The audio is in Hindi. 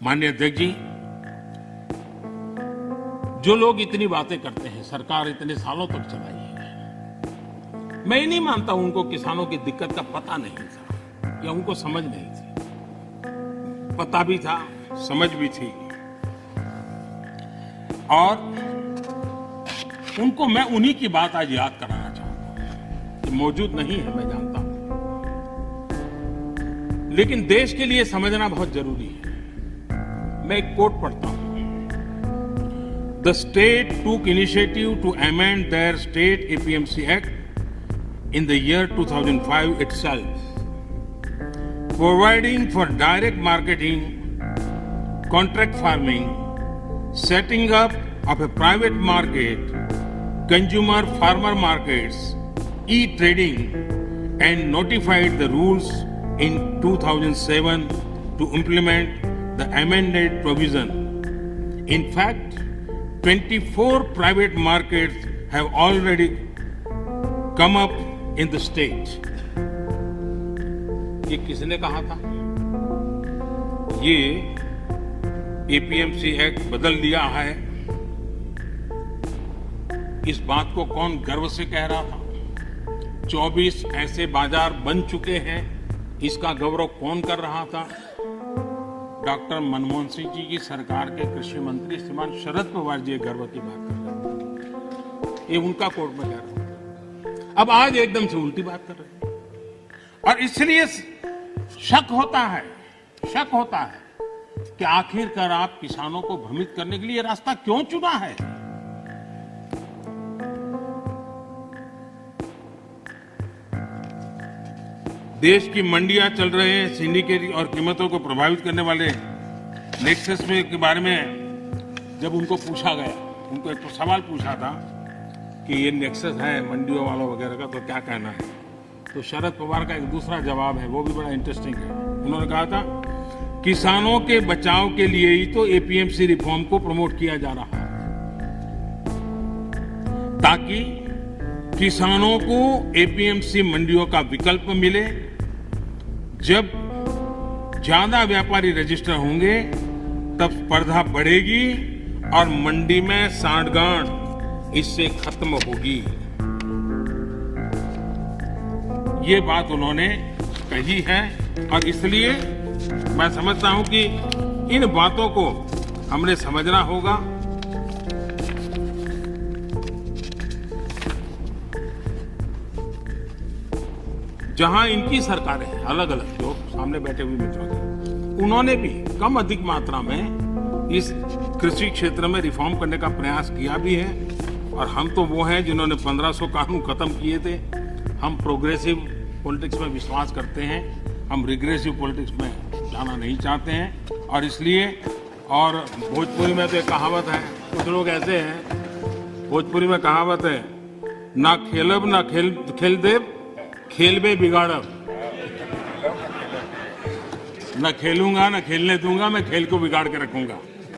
माननीय अध्यक्ष जी, जो लोग इतनी बातें करते हैं, सरकार इतने सालों तक चलाई है, मैं नहीं मानता उनको किसानों की दिक्कत का पता नहीं था या उनको समझ नहीं थी। पता भी था, समझ भी थी, और उनको मैं उन्हीं की बात आज याद कराना चाहता हूं कि मौजूद नहीं है, मैं जानता हूं, लेकिन देश के लिए समझना बहुत जरूरी है। मैं एक कोट पढ़ता हूं। The state took initiative to amend their state APMC Act in the year 2005 itself, providing for direct marketing, contract farming, setting up of a private market, consumer farmer markets, e-trading, and notified the rules in 2007 to implement the amended provision. In fact, 24 private markets have already come up in the state. ये किसने कहा था? ये एपीएमसी एक्ट बदल दिया है। इस बात को कौन गर्व से कह रहा था? 24 ऐसे बाजार बन चुके हैं, इसका गौरव कौन कर रहा था? डॉक्टर मनमोहन सिंह जी की सरकार के कृषि मंत्री श्रीमान शरद पवार जी गर्व की बात कर रहे हैं। ये उनका कोर्ट में कह रहा है। अब आज एकदम से उल्टी बात कर रहे हैं, और इसलिए शक होता है कि आखिरकार आप किसानों को भ्रमित करने के लिए रास्ता क्यों चुना है? देश की मंडियां चल रहे हैं, सिंडिकेट और कीमतों को प्रभावित करने वाले नेक्सस में के बारे में जब उनको पूछा गया, उनको एक तो सवाल पूछा था कि ये नेक्सस है मंडियों वालों वगैरह का, तो क्या कहना है? तो शरद पवार का एक दूसरा जवाब है, वो भी बड़ा इंटरेस्टिंग है। उन्होंने कहा था, किसानों के बचाव के लिए ही तो एपीएमसी रिफॉर्म को प्रमोट किया जा रहा है, ताकि किसानों को एपीएमसी मंडियों का विकल्प मिले। जब ज्यादा व्यापारी रजिस्टर होंगे तब स्पर्धा बढ़ेगी और मंडी में सांठगांठ इससे खत्म होगी। ये बात उन्होंने कही है, और इसलिए मैं समझता हूं कि इन बातों को हमने समझना होगा। जहां इनकी सरकारें हैं, अलग अलग जो सामने बैठे हुए मित्रों की, उन्होंने भी कम अधिक मात्रा में इस कृषि क्षेत्र में रिफॉर्म करने का प्रयास किया भी है, और हम तो वो हैं जिन्होंने 1500 कानून खत्म किए थे। हम प्रोग्रेसिव पॉलिटिक्स में विश्वास करते हैं, हम रिग्रेसिव पॉलिटिक्स में जाना नहीं चाहते हैं, और इसलिए, और भोजपुरी में तो एक कहावत है, कुछ लोग ऐसे हैं, भोजपुरी में कहावत है, ना खेलब ना खेल देव, खेल में बिगाड़ब। न खेलूंगा न खेलने दूंगा, मैं खेल को बिगाड़ के रखूंगा।